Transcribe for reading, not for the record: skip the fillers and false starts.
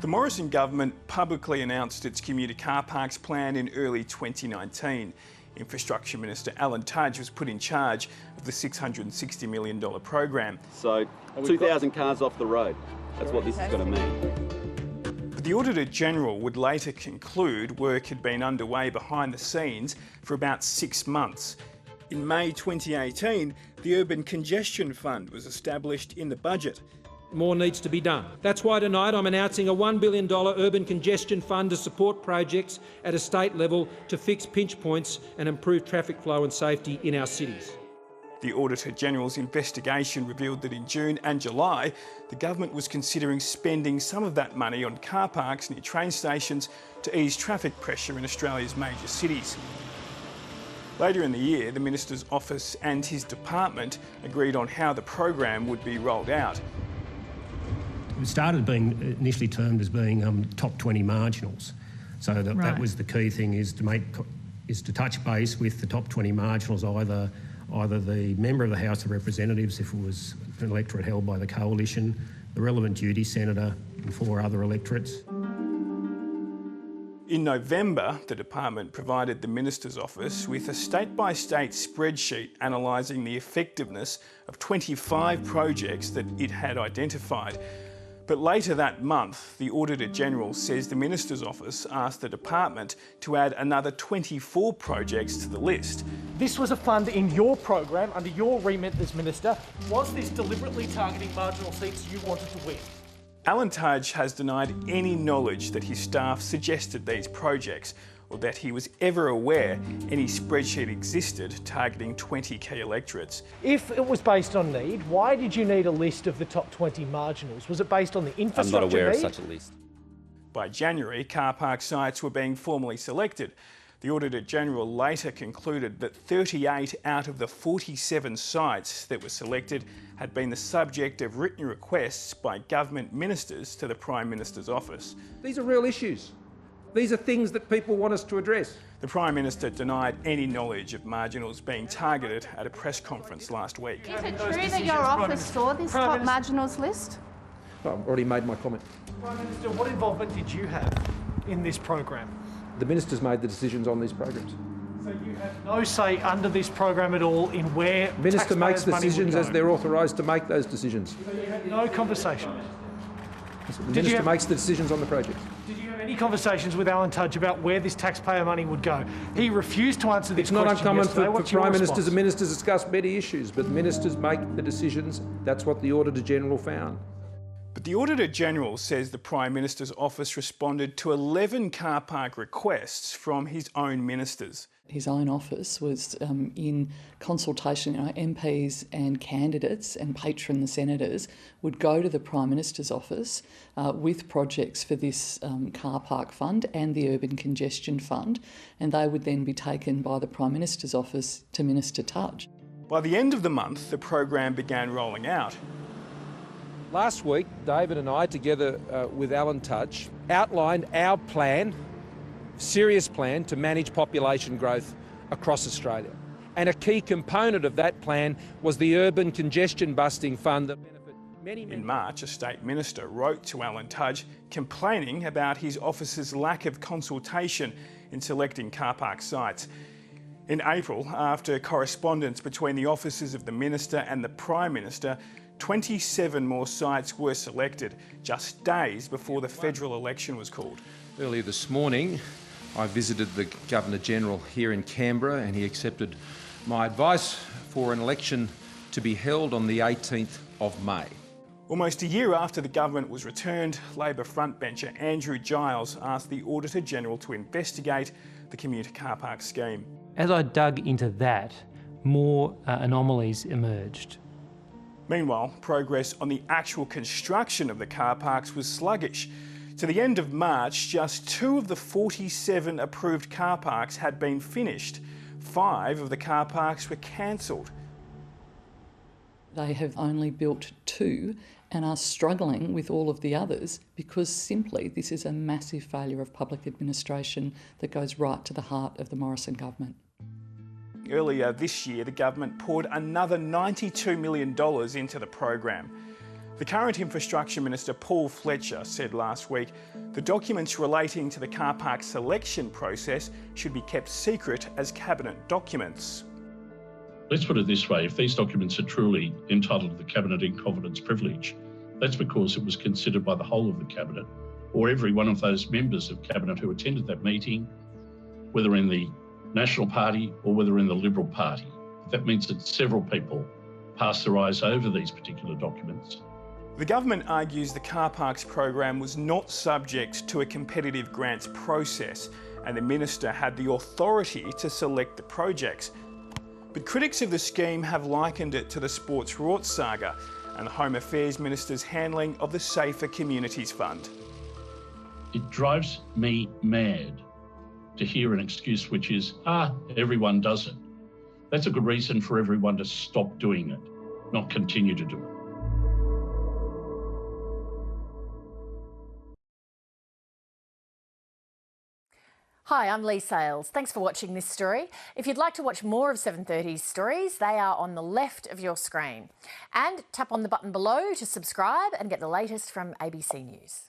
The Morrison Government publicly announced its commuter car parks plan in early 2019. Infrastructure Minister Alan Tudge was put in charge of the $660 million program. So 2,000 cars off the road. That's what this is going to mean. But the Auditor-General would later conclude work had been underway behind the scenes for about 6 months. In May 2018, the Urban Congestion Fund was established in the budget. More needs to be done. That's why tonight I'm announcing a $1 billion urban congestion fund to support projects at a state level to fix pinch points and improve traffic flow and safety in our cities. The Auditor-General's investigation revealed that in June and July, the government was considering spending some of that money on car parks near train stations to ease traffic pressure in Australia's major cities. Later in the year, the Minister's office and his department agreed on how the program would be rolled out. It started being initially termed as being top 20 marginals. So that was the key thing, is to touch base with the top 20 marginals, either the member of the House of Representatives, if it was an electorate held by the coalition, the relevant duty senator and 4 other electorates. In November, the department provided the Minister's office with a state-by-state spreadsheet analysing the effectiveness of 25 projects that it had identified. But later that month, the Auditor-General says the Minister's office asked the department to add another 24 projects to the list. This was a fund in your program, under your remit as Minister. Was this deliberately targeting marginal seats you wanted to win? Alan Tudge has denied any knowledge that his staff suggested these projects, or that he was ever aware any spreadsheet existed targeting 20 key electorates. If it was based on need, why did you need a list of the top 20 marginals? Was it based on the infrastructure I'm not aware need? of such a list. By January, car park sites were being formally selected. The Auditor-General later concluded that 38 out of the 47 sites that were selected had been the subject of written requests by government ministers to the Prime Minister's office. These are real issues. These are things that people want us to address. The Prime Minister denied any knowledge of marginals being targeted at a press conference last week. Is it true that your office saw this top marginals list? Well, I've already made my comment. Prime Minister, what involvement did you have in this program? The Minister's made the decisions on these programs. So you have no say under this program at all in where The Minister makes taxpayers' money decisions would as go? they're authorised to make those decisions. So you had no conversation? The Minister makes the decisions on the projects. Did you have any conversations with Alan Tudge about where this taxpayer money would go? He refused to answer this It's not question uncommon yesterday. for What's your Prime Ministers response? and Ministers to discuss many issues, but Ministers make the decisions. That's what the Auditor-General found. But the Auditor-General says the Prime Minister's office responded to 11 car park requests from his own ministers. His own office was in consultation. MPs and candidates and patron the senators would go to the Prime Minister's office with projects for this car park fund and the Urban Congestion Fund, and they would then be taken by the Prime Minister's office to Minister Tudge. By the end of the month, the program began rolling out. Last week, David and I, together with Alan Tudge, outlined our plan, serious plan, to manage population growth across Australia. And a key component of that plan was the Urban Congestion Busting Fund that benefited many. In March, a state minister wrote to Alan Tudge complaining about his office's lack of consultation in selecting car park sites. In April, after correspondence between the offices of the minister and the Prime Minister, 27 more sites were selected, just days before the federal election was called. Earlier this morning, I visited the Governor-General here in Canberra and he accepted my advice for an election to be held on the 18th of May. Almost a year after the government was returned, Labor frontbencher Andrew Giles asked the Auditor-General to investigate the commuter car park scheme. As I dug into that, more anomalies emerged. Meanwhile, progress on the actual construction of the car parks was sluggish. To the end of March, just 2 of the 47 approved car parks had been finished. 5 of the car parks were cancelled. They have only built 2 and are struggling with all of the others because simply this is a massive failure of public administration that goes right to the heart of the Morrison Government. Earlier this year, the government poured another $92 million into the program. The current Infrastructure Minister, Paul Fletcher, said last week the documents relating to the car park selection process should be kept secret as Cabinet documents. Let's put it this way, if these documents are truly entitled to the Cabinet in confidence privilege, that's because it was considered by the whole of the Cabinet, or every one of those members of Cabinet who attended that meeting, whether in the National Party or whether in the Liberal Party. That means that several people passed their eyes over these particular documents. The government argues the car parks program was not subject to a competitive grants process and the minister had the authority to select the projects. But critics of the scheme have likened it to the Sports Rorts saga and the Home Affairs Minister's handling of the Safer Communities Fund. It drives me mad to hear an excuse which is, everyone does it. That's a good reason for everyone to stop doing it, not continue to do it. Hi, I'm Lee Sales. Thanks for watching this story. If you'd like to watch more of 730's stories, they are on the left of your screen. And tap on the button below to subscribe and get the latest from ABC News.